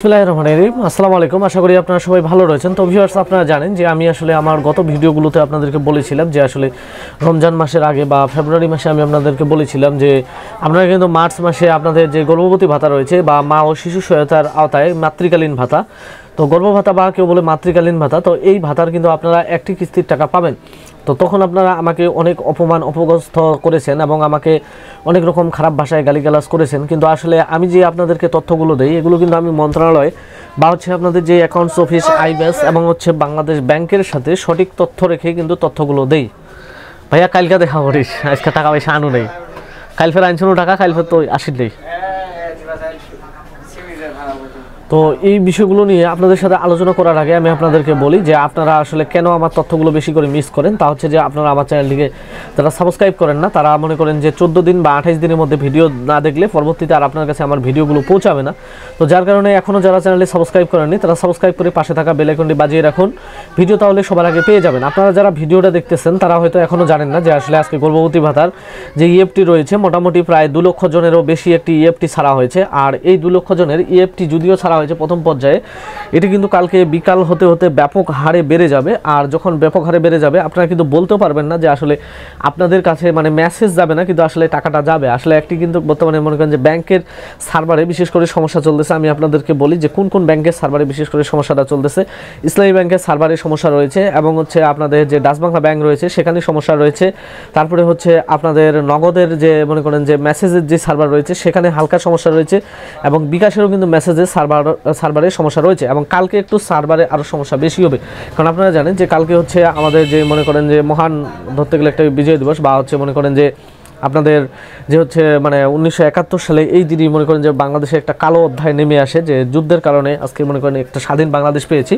আসসালামু আলাইকুম। আশা করি আপনারা সবাই ভালো রয়েছেন। তো ভিউয়ার্স, আপনারা জানেন যে আমি আসলে আমার গত ভিডিওগুলোতে আপনাদেরকে বলেছিলাম যে আসলে রমজান মাসের আগে বা ফেব্রুয়ারি মাসে আমি আপনাদেরকে বলেছিলাম যে আপনারা কিন্তু মার্চ মাসে আপনাদের যে গর্ভবতী ভাতা রয়েছে বা মা ও শিশু সহায়তার আওতায় মাতৃকালীন ভাতা, তো গর্ভভাতা বা কেউ বলে মাতৃকালীন ভাতা, তো এই ভাতার কিন্তু আপনারা একটি কিস্তির টাকা পাবেন। তো তখন আপনারা আমাকে অনেক অপগ্রস্ত করেছেন এবং আমাকে অনেক রকম খারাপ ভাষায় গালিগালাজ করেছেন, কিন্তু আসলে আমি যে আপনাদেরকে তথ্যগুলো দেই এগুলো কিন্তু আমি মন্ত্রণালয় বা আপনাদের যে অ্যাকাউন্টস অফিস আইবিএস এবং বাংলাদেশ ব্যাংকের সাথে সঠিক তথ্য রেখে কিন্তু তথ্যগুলো দেই। ভাইয়া কালকে দেখা করিস, আজকে টাকা পয়সা আনু নেই, কাল ফের আনছিল টাকা, কাল ফের তো আসিল নেই। তো এই বিষয়গুলো নিয়ে আপনাদের সাথে আলোচনা করার আগে আমি আপনাদেরকে বলি যে আপনারা আসলে কেন আমার তথ্যগুলো বেশি করে মিস করেন। তা হচ্ছে যে আপনারা আমার চ্যানেলটিকে যারা সাবস্ক্রাইব করেন না, তারা মনে করেন যে 14 দিন বা 28 দিনের মধ্যে ভিডিও না দেখলে পরবর্তীতে আর আপনার কাছে আমার ভিডিওগুলো পৌঁছাবে না। তো যার কারণে এখনও যারা চ্যানেলে সাবস্ক্রাইব করেননি তারা সাবস্ক্রাইব করে পাশে থাকা বেল আইকনটি বাজিয়ে রাখুন, ভিডিও তাহলে সবার আগে পেয়ে যাবেন। আপনারা যারা ভিডিওটা দেখতেছেন তারা হয়তো এখনও জানেন না যে আসলে আজকে গর্ভবতী ভাতার যে ইএফটি রয়েছে মোটামুটি প্রায় 2 লক্ষ জনেরও বেশি একটি ইএফটি ছাড়া হয়েছে। আর এই 2 লক্ষ জনের ইএফটি যদিও ছাড়া হয়েছে প্রথম পর্যায়ে, এটি কিন্তু কালকে বিকাল হতে হতে ব্যাপক হারে বেড়ে যাবে। আর যখন ব্যাপক হারে বেড়ে যাবে আপনারা কিন্তু বলতেও পারবেন না যে আসলে আপনাদের কাছে মানে মেসেজ যাবে না, কিন্তু আসলে টাকাটা যাবে। আসলে একটি কিন্তু বর্তমানে মনে করেন যে ব্যাংকের সার্ভারে বিশেষ করে সমস্যা চলতেছে। আমি আপনাদেরকে বলি যে কোন কোন ব্যাংকের সার্ভারে বিশেষ করে সমস্যাটা চলতেছে। ইসলামী ব্যাংকের সার্ভারে সমস্যা রয়েছে এবং আপনাদের যে ডাচ বাংলা ব্যাংক রয়েছে সেখানে সমস্যা রয়েছে। তারপরে আপনাদের নগদের যে মনে করেন যে মেসেজের যে সার্ভার রয়েছে সেখানে হালকা সমস্যা রয়েছে এবং বিকাশেরও কিন্তু মেসেজের সার্ভারে সমস্যা রয়েছে এবং কালকে একটু সার্ভারে আরও সমস্যা বেশি হবে। কারণ আপনারা জানেন যে কালকে আমাদের যে মনে করেন যে মহান ধরতে গেলে একটা বিজয় দিবস বা মনে করেন যে আপনাদের যে মানে 1971 সালে এই দিনই মনে করেন যে বাংলাদেশে একটা কালো অধ্যায় নেমে আসে, যে যুদ্ধের কারণে আজকে মনে করেন একটা স্বাধীন বাংলাদেশ পেয়েছি।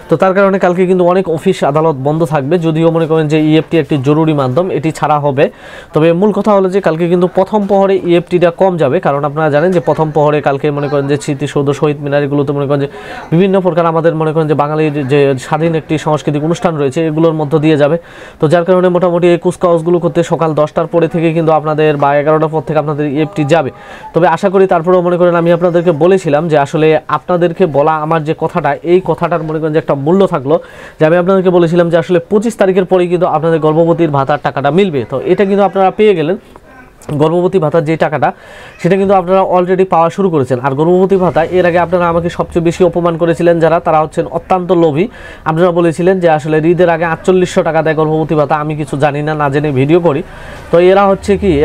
তো তার কারণে কালকে কিন্তু অনেক অফিস আদালত বন্ধ থাকবে, যদিও মনে করেন যে ইএফটি একটি জরুরি মাধ্যম, এটি ছাড়া হবে। তবে মূল কথা হলো যে কালকে কিন্তু প্রথম প্রহরে ইএফটিটা কম যাবে, কারণ আপনারা জানেন যে প্রথম প্রহরে কালকে মনে করেন যে স্মৃতিসৌধ শহীদ মিনার এগুলোতে মনে করেন যে বিভিন্ন প্রকার আমাদের মনে করেন যে বাঙালির যে স্বাধীন একটি সাংস্কৃতিক অনুষ্ঠান রয়েছে এগুলোর মধ্য দিয়ে যাবে। তো যার কারণে মোটামুটি এই কুচকাওয়াজগুলো করতে সকাল 10টার পরে থেকে কিন্তু আপনাদের বা 11টার পর থেকে আপনাদের ইএফটি যাবে। তবে আশা করি তারপরেও মনে করেন আমি আপনাদেরকে বলেছিলাম যে আসলে আপনাদেরকে বলা আমার যে কথাটা, এই কথাটার মনে করেন যে একটা মূল্য থাকলো, যে আমি আপনাদেরকে বলেছিলাম যে আসলে 25 তারিখের পরেই কিন্তু আপনাদের গর্ভবতীর ভাতার টাকাটা মিলবে। তো এটা কিন্তু আপনারা পেয়ে গেলেন। গর্ভবতী ভাতার যে টাকাটা সেটা কিন্তু আপনারা অলরেডি পাওয়া শুরু করেছেন। আর গর্ভবতী ভাতা এর আগে আপনারা আমাকে সবচেয়ে বেশি অপমান করেছিলেন যারা, তারা অত্যন্ত লোভী। আপনারা বলেছিলেন যে আসলে ঈদের আগে 4800 টাকা দেয় গর্ভবতী ভাতা, আমি কিছু জানি না, না জেনে ভিডিও করি। তো এরা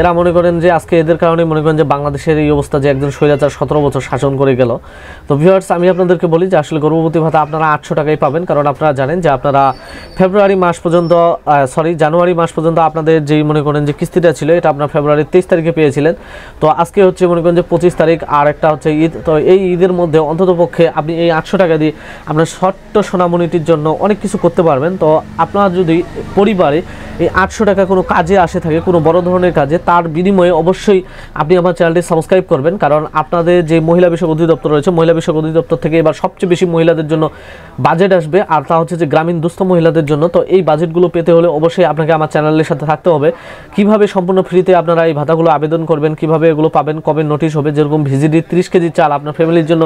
এরা মনে করেন যে আজকে এদের কারণে মনে করেন যে বাংলাদেশের এই অবস্থা, যে একজন স্বৈরাচার 17 বছর শাসন করে গেল। তো ভিউয়ার্স, আমি আপনাদেরকে বলি যে আসলে গর্ভবতী ভাতা আপনারা 800 টাকাই পাবেন, কারণ আপনারা জানেন যে আপনারা জানুয়ারি মাস পর্যন্ত আপনাদের যেই মনে করেন যে কিস্তিটা ছিল এটা আপনার ফেব্রুয়ারি 23 তারিখে পেয়েছিলেন। তো আজকে মনে করেন যে 25 তারিখ আর একটা ঈদ। তো এই ঈদের মধ্যে অন্ততপক্ষে আপনি এই 800 টাকা দিয়ে আপনার ছোট্ট সোনামণিটির জন্য অনেক কিছু করতে পারবেন। তো আপনার যদি পরিবারে এই 800 টাকা কোনো কাজে আসে থাকে, কোনো বড় ধরনের কাজে, তার বিনিময়ে অবশ্যই আপনি আমার চ্যানেলটি সাবস্ক্রাইব করবেন। কারণ আপনাদের যে মহিলা বিষয়ক অধিদপ্তর রয়েছে, মহিলা বিষয়ক অধিদপ্তর থেকে এবার সবচেয়ে বেশি মহিলাদের জন্য বাজেট আসবে, আর তা যে গ্রামীণ দুস্থ মহিলাদের জন্য। তো এই বাজেটগুলো পেতে হলে অবশ্যই আপনাকে আমার চ্যানেলের সাথে থাকতে হবে। কিভাবে সম্পূর্ণ ফ্রিতে আপনারা এই ভাতাগুলো আবেদন করবেন, কিভাবে এগুলো পাবেন, কবে নোটিশ হবে, যেরকম ভিজিডি 30 কেজি চাল আপনার ফ্যামিলির জন্য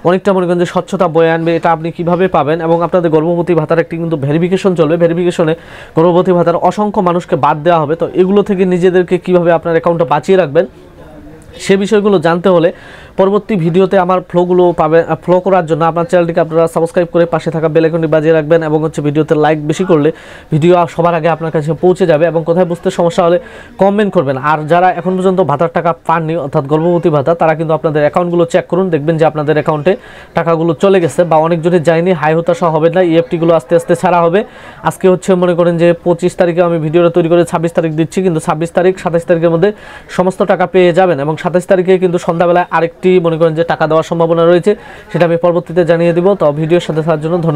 অনেকটা মনে করেন যে স্বচ্ছতা বয়ে আনবে, এটা আপনি কিভাবে পাবেন। এবং আপনাদের গর্ভবতী ভাতার একটি কিন্তু ভেরিফিকেশন চলবে, ভেরিফিকেশনে গর্ভবতী ভাতার অসংখ্য মানুষকে বাদ দেওয়া হবে। তো এগুলো থেকে নিজেদেরকে কিভাবে আপনার অ্যাকাউন্টটা বাঁচিয়ে রাখবেন সে বিষয়গুলো জানতে হলে পরবর্তী ভিডিওতে আমার ফ্লো করার জন্য আপনার চ্যানেলটিকে আপনারা সাবস্ক্রাইব করে পাশে থাকা বেল আইকনটি বাজিয়ে রাখবেন এবং ভিডিওতে লাইক বেশি করলে ভিডিও সবার আগে আপনার কাছে পৌঁছে যাবে। এবং কোথায় বুঝতে সমস্যা হলে কমেন্ট করবেন। আর যারা এখন পর্যন্ত ভাতার টাকা পাননি, অর্থাৎ গর্ভবতী ভাতা, তারা কিন্তু আপনাদের অ্যাকাউন্টগুলো চেক করুন, দেখবেন যে আপনাদের অ্যাকাউন্টে টাকাগুলো চলে গেছে বা অনেকজনের যায়নি। হাই হতাশা হবে না, ইএফটিগুলো আস্তে আস্তে ছাড়া হবে। আজকে মনে করেন যে 25 তারিখে আমি ভিডিওটা তৈরি করে 26 তারিখ দিচ্ছি, কিন্তু 26 তারিখ 27 তারিখের মধ্যে সমস্ত টাকা পেয়ে যাবেন। এবং 27 তারিখে কিন্তু সন্ধ্যাবেলায় আরেকটি মনে করেন যে টাকা দেওয়ার সম্ভাবনা রয়েছে, সেটা আমি পরবর্তীতে জানিয়ে দিব। তো ভিডিওর সাথে থাকার জন্য ধন্যবাদ।